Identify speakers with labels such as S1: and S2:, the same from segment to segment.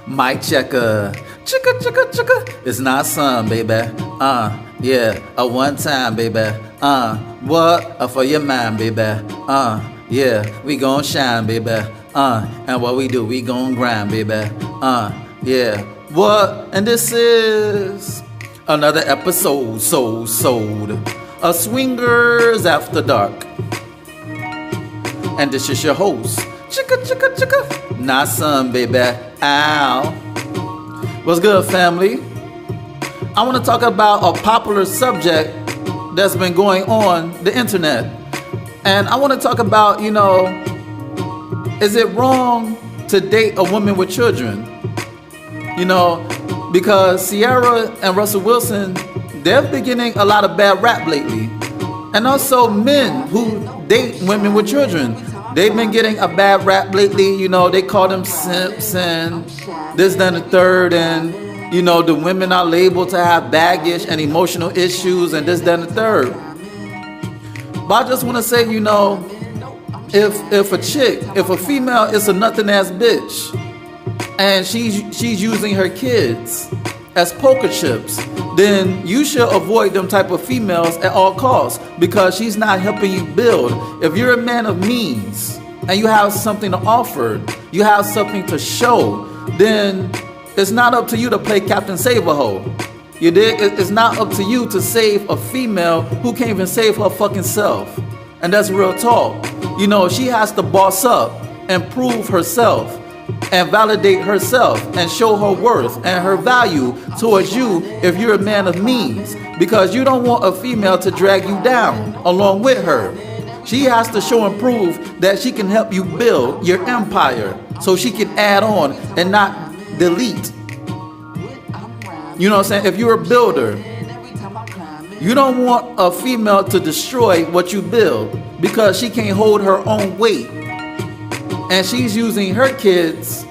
S1: Mic checker. Chicka, chicka, chicka. It's not some, baby. Yeah, a one time, baby. What? For your mind, baby. Yeah, we gon' shine, baby. And what we do, we gon' grind, baby. Yeah. What? And this is another episode, sold. A Swingers After Dark. And this is your host, Chicka, chicka, chicka. Not some, baby. Ow. What's good, family? I want to talk about a popular subject that's been going on the internet. And I want to talk about, is it wrong to date a woman with children? Because Ciara and Russell Wilson, they're been getting a lot of bad rap lately. And also men who date women with children, they've been getting a bad rap lately. They call them simps and this, then the third. And, the women are labeled to have baggage and emotional issues and this, then the third. But I just want to say, if a female is a nothing ass bitch and she's using her kids as poker chips, then you should avoid them type of females at all costs, because she's not helping you build. If you're a man of means and you have something to offer, you have something to show, then it's not up to you to play Captain Save-A-Ho. You dig? It's not up to you to save a female who can't even save her fucking self. And that's real talk. She has to boss up and prove herself and validate herself and show her worth and her value towards you if you're a man of means, because you don't want a female to drag you down along with her. She has to show and prove that she can help you build your empire, so she can add on and not delete. You know what I'm saying? If you're a builder, you don't want a female to destroy what you build because she can't hold her own weight. And she's using her kids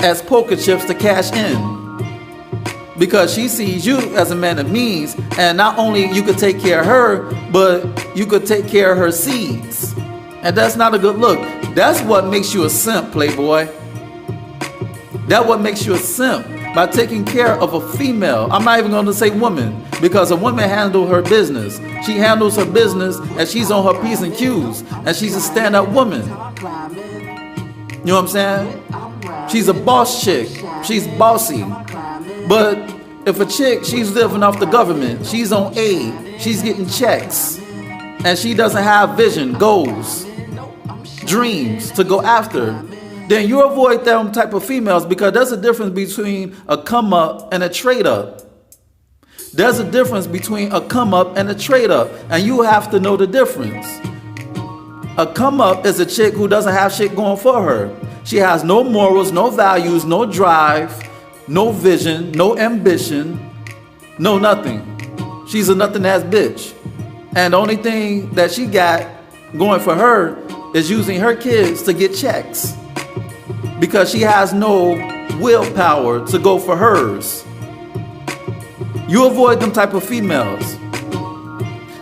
S1: as poker chips to cash in, because she sees you as a man of means, and not only you could take care of her, but you could take care of her seeds. And that's not a good look. That's what makes you a simp, playboy. That's what makes you a simp, by taking care of a female. I'm not even going to say woman, because a woman handles her business. She handles her business and she's on her P's and Q's, and she's a stand-up woman. You know what I'm saying? She's a boss chick. She's bossy. But if a chick, she's living off the government, she's on aid, she's getting checks, and she doesn't have vision, goals, dreams to go after, then you avoid them type of females, because there's a difference between a come up and a trade up. There's a difference between a come up and a trade up, and you have to know the difference. A come up is a chick who doesn't have shit going for her. She has no morals, no values, no drive, no vision, no ambition, no nothing. She's a nothing ass bitch. And the only thing that she got going for her is using her kids to get checks, because she has no willpower to go for hers. You avoid them type of females.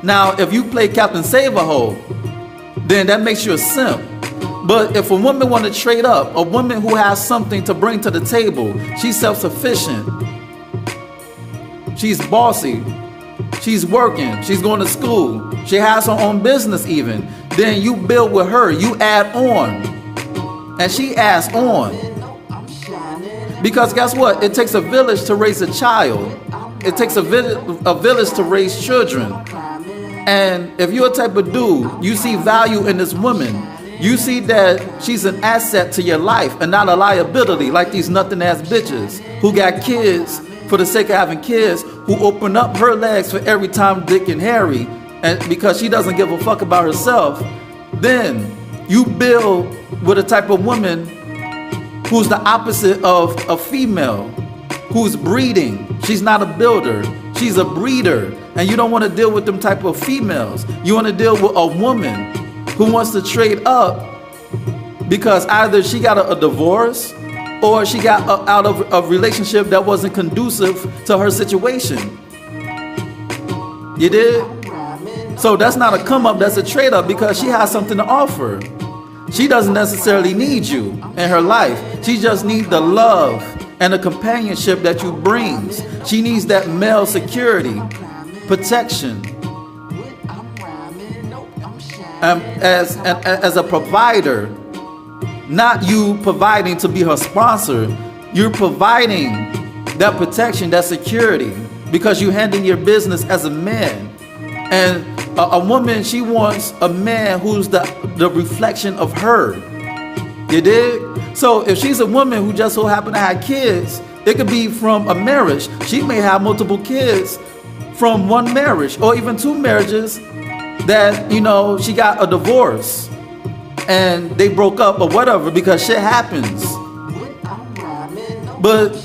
S1: Now, if you play Captain Save-A-Ho, then that makes you a simp. But if a woman want to trade up, a woman who has something to bring to the table, she's self-sufficient, she's bossy, she's working, she's going to school, she has her own business even, then you build with her, you add on. And she adds on. Because guess what? It takes a village to raise a child. It takes a village to raise children. And if you're a type of dude, you see value in this woman. You see that she's an asset to your life and not a liability, like these nothing ass bitches who got kids for the sake of having kids, who open up her legs for every Tom, Dick, and Harry, and because she doesn't give a fuck about herself. Then you build with a type of woman who's the opposite of a female, who's breeding. She's not a builder, she's a breeder. And you don't want to deal with them type of females. You want to deal with a woman who wants to trade up because either she got a divorce or she got out of a relationship that wasn't conducive to her situation. You did? So that's not a come up, that's a trade up, because she has something to offer. She doesn't necessarily need you in her life. She just needs the love and the companionship that you brings. She needs that male security, protection. As a provider, not you providing to be her sponsor. You're providing that protection, that security, because you're handling your business as a man. And a woman, she wants a man who's the reflection of her. You dig? So if she's a woman who just so happen to have kids, it could be from a marriage. She may have multiple kids from one marriage or even two marriages that, you know, she got a divorce and they broke up or whatever, because shit happens. But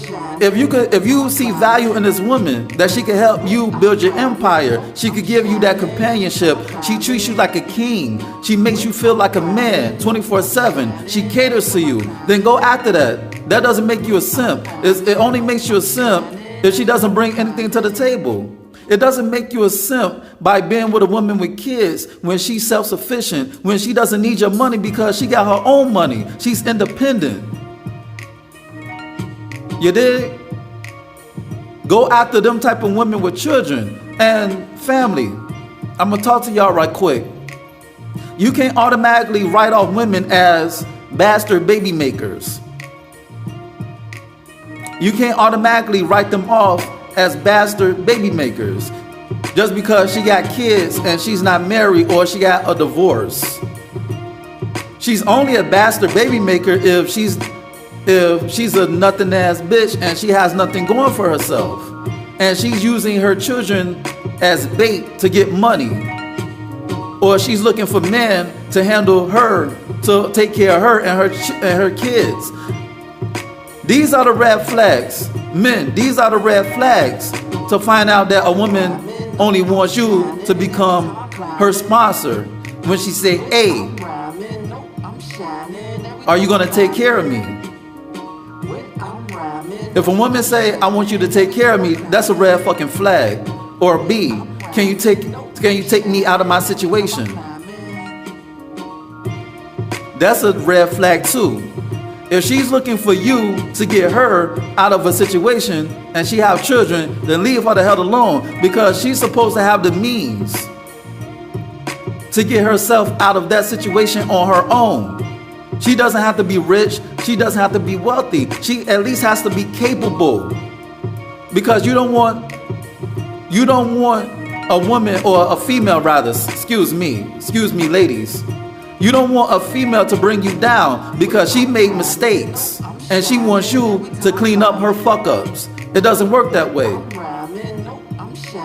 S1: if you see value in this woman, that she can help you build your empire, she could give you that companionship, she treats you like a king, she makes you feel like a man 24/7, she caters to you, then go after that. That doesn't make you a simp. It only makes you a simp if she doesn't bring anything to the table. It doesn't make you a simp by being with a woman with kids when she's self-sufficient, when she doesn't need your money because she got her own money. She's independent. You dig? Go after them type of women with children and family. I'm gonna talk to y'all right quick. You can't automatically write off women as bastard baby makers. You can't automatically write them off as bastard baby makers just because she got kids and she's not married or she got a divorce. She's only a bastard baby maker if she's a nothing ass bitch and she has nothing going for herself, and she's using her children as bait to get money, or she's looking for men to handle her, to take care of her and her kids. These are the red flags. Men, these are the red flags to find out that a woman only wants you to become her sponsor. When she say, hey, are you gonna take care of me? If a woman say, I want you to take care of me, that's a red fucking flag. Or B, can you take me out of my situation? That's a red flag too. If she's looking for you to get her out of a situation and she have children, then leave her the hell alone, because she's supposed to have the means to get herself out of that situation on her own. She doesn't have to be rich. She doesn't have to be wealthy. She at least has to be capable, because you don't want a woman, or a female rather, excuse me ladies. You don't want a female to bring you down because she made mistakes and she wants you to clean up her fuck ups. It doesn't work that way.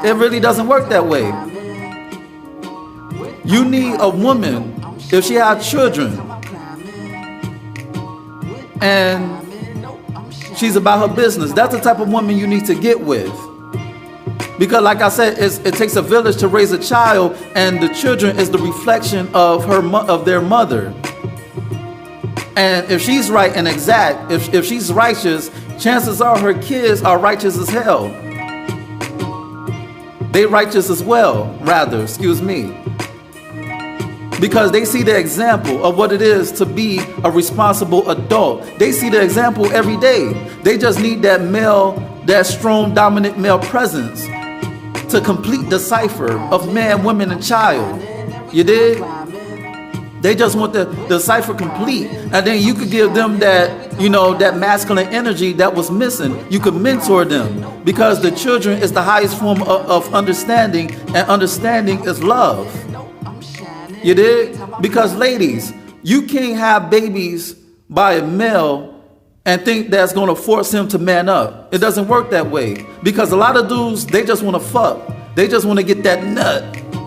S1: It really doesn't work that way. You need a woman, if she has children and she's about her business, that's the type of woman you need to get with. Because like I said, it takes a village to raise a child, and the children is the reflection of their mother. And if she's right and exact, if she's righteous, chances are her kids are righteous as hell. They righteous as well, rather, excuse me. Because they see the example of what it is to be a responsible adult. They see the example every day. They just need that male, that strong, dominant male presence to complete the cipher of man, woman, and child. You did? They just want the cipher complete. And then you could give them that, you know, that masculine energy that was missing. You could mentor them, because the children is the highest form of understanding, and understanding is love. You did? Because ladies, you can't have babies by a male and think that's going to force him to man up. It doesn't work that way. Because a lot of dudes, they just want to fuck. They just want to get that nut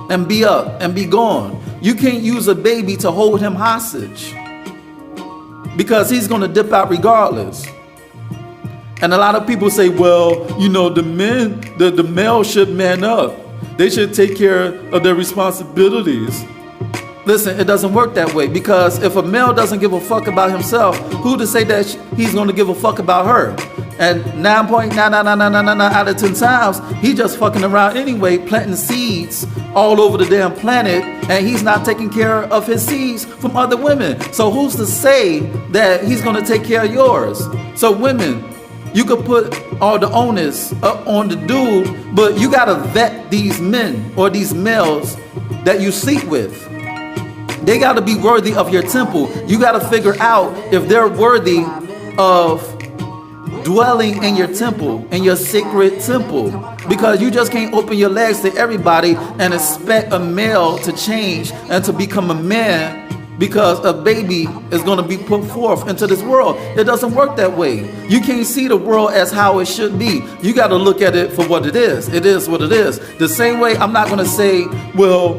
S1: and be up and be gone. You can't use a baby to hold him hostage, because he's going to dip out regardless. And a lot of people say, well, you know, the male should man up. They should take care of their responsibilities. Listen, it doesn't work that way, because if a male doesn't give a fuck about himself, who to say that he's going to give a fuck about her? And 9.99999 out of 10 times, he just fucking around anyway, planting seeds all over the damn planet, and he's not taking care of his seeds from other women. So who's to say that he's gonna take care of yours? So women, you could put all the onus up on the dude, but you gotta vet these men or these males that you sleep with. They gotta be worthy of your temple. You gotta figure out if they're worthy of dwelling in your temple, in your sacred temple. Because you just can't open your legs to everybody and expect a male to change and to become a man because a baby is going to be put forth into this world. It doesn't work that way. You can't see the world as how it should be. You got to look at it for what it is. It is what it is. The same way I'm not going to say, well,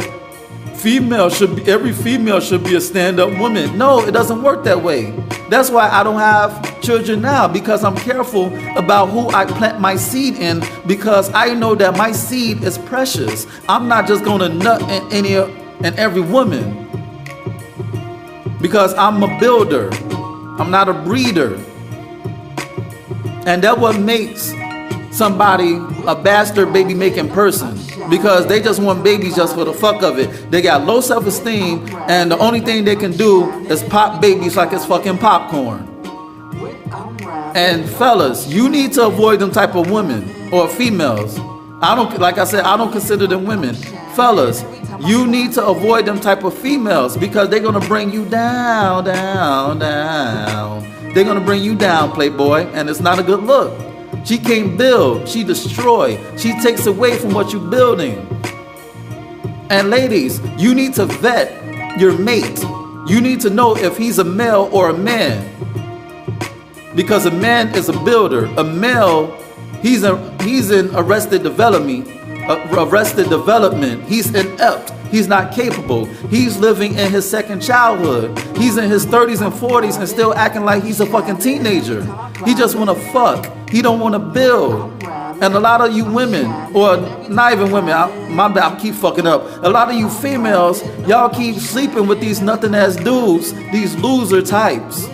S1: every female should be a stand-up woman. No, it doesn't work that way. That's why I don't have children now, because I'm careful about who I plant my seed in, because I know that my seed is precious. I'm not just going to nut in any and every woman, because I'm a builder. I'm not a breeder. And that's what makes somebody a bastard baby making person, because they just want babies just for the fuck of it. They got low self-esteem, and the only thing they can do is pop babies like it's fucking popcorn. And fellas, you need to avoid them type of women or females. Like I said, I don't consider them women. Fellas, you need to avoid them type of females, because they're gonna bring you down, down, down. They're gonna bring you down, playboy, and it's not a good look. She can't build, she destroys. She takes away from what you're building. And ladies, you need to vet your mate. You need to know if he's a male or a man. Because a man is a builder. A male, he's in arrested development. He's inept. He's not capable. He's living in his second childhood. He's in his 30s and 40s and still acting like he's a fucking teenager. He just want to fuck. He don't want to build. And a lot of you women, or not even women, I keep fucking up. A lot of you females, y'all keep sleeping with these nothing ass dudes, these loser types.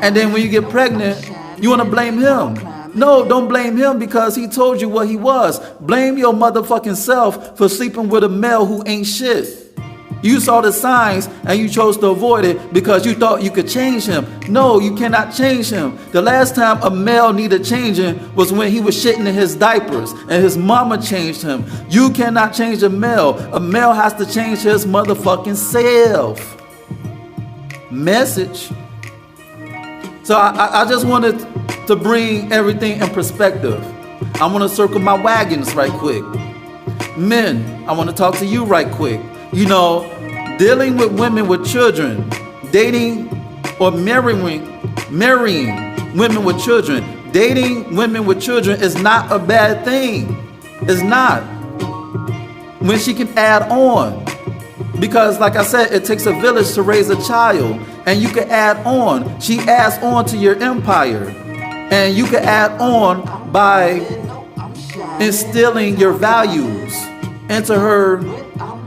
S1: And then when you get pregnant, you want to blame him. No, don't blame him because he told you what he was. Blame your motherfucking self for sleeping with a male who ain't shit. You saw the signs and you chose to avoid it because you thought you could change him. No, you cannot change him. The last time a male needed changing was when he was shitting in his diapers and his mama changed him. You cannot change a male. A male has to change his motherfucking self. Message. So I just wanted to bring everything in perspective. I want to circle my wagons right quick. Men, I want to talk to you right quick. You know, dealing with women with children, dating or marrying women with children, dating women with children is not a bad thing. It's not. When she can add on. Because like I said, it takes a village to raise a child. And you can add on. She adds on to your empire. And you can add on by instilling your values into her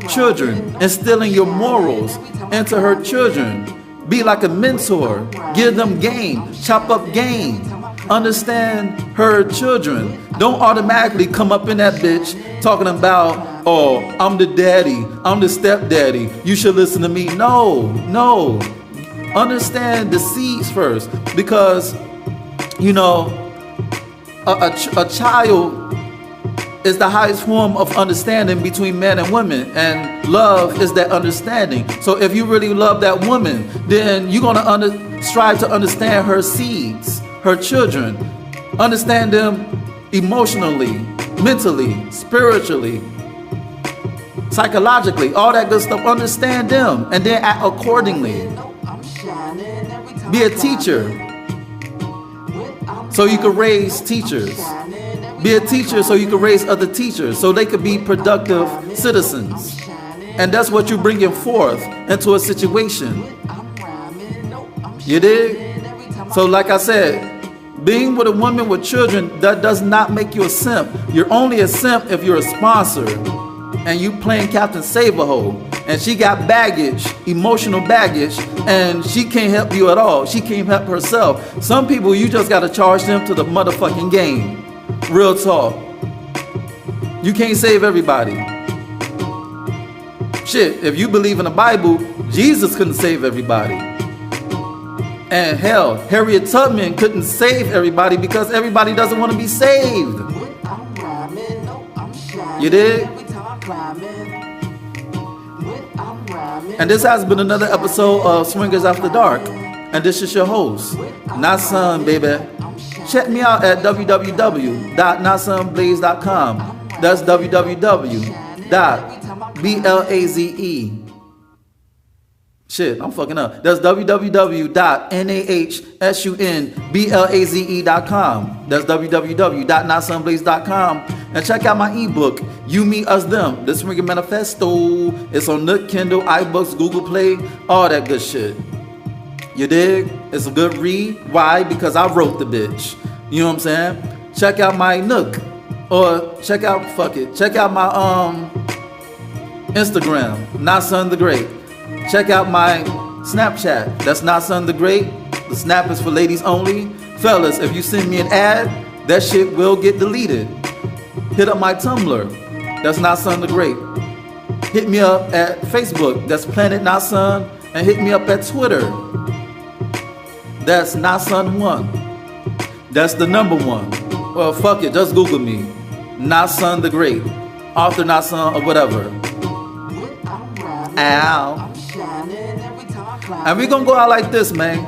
S1: children, instilling your morals into her children. Be like a mentor. Give them game. Chop up game. Understand her children. Don't automatically come up in that bitch talking about, oh, I'm the daddy, I'm the stepdaddy, you should listen to me. No. Understand the seeds first, because you know a child is the highest form of understanding between men and women, and love is that understanding. So if you really love that woman, then you're gonna strive to understand her seeds, her children, understand them emotionally, mentally, spiritually, psychologically, all that good stuff. Understand them and then act accordingly. Be a teacher so you can raise teachers. Be a teacher so you can raise other teachers so they could be productive citizens. And that's what you're bringing forth into a situation. You dig? So like I said, being with a woman with children, that does not make you a simp. You're only a simp if you're a sponsor and you playing Captain Save-A-Hole and she got baggage, emotional baggage, and she can't help you at all. She can't help herself. Some people, you just gotta charge them to the motherfucking game. Real talk. You can't save everybody. Shit, if you believe in the Bible, Jesus couldn't save everybody. And hell, Harriet Tubman couldn't save everybody because everybody doesn't want to be saved. You dig? And this has been another episode of Swingers After Dark. And this is your host, Nasun, baby. Check me out at www.nasunblaze.com. That's www.blaze. Shit, I'm fucking up. That's www.nahsunblaze.com. That's www.nasunblaze.com. And check out my ebook, You, Me, Us, Them, The Swinger Manifesto. It's on Nook, Kindle, iBooks, Google Play, all that good shit. You dig? It's a good read. Why? Because I wrote the bitch. You know what I'm saying? Check out my Nook. Or check out my Instagram, Nasun the Great. Check out my Snapchat. That's Nasun the Great. The Snap is for ladies only. Fellas, if you send me an ad, that shit will get deleted. Hit up my Tumblr. That's Nasun the Great. Hit me up at Facebook. That's Planet Nasun. And hit me up at Twitter. That's Nasun1. That's the number 1. Well, fuck it. Just Google me. Nasun the Great. Arthur Nasun or whatever. Ow. And we gonna go out like this, man.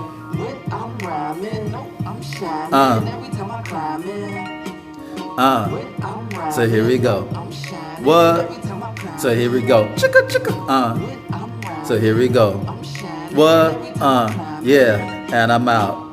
S1: So here we go. What? So here we go. Chicka chicka. So here we go. What? Yeah. And I'm out.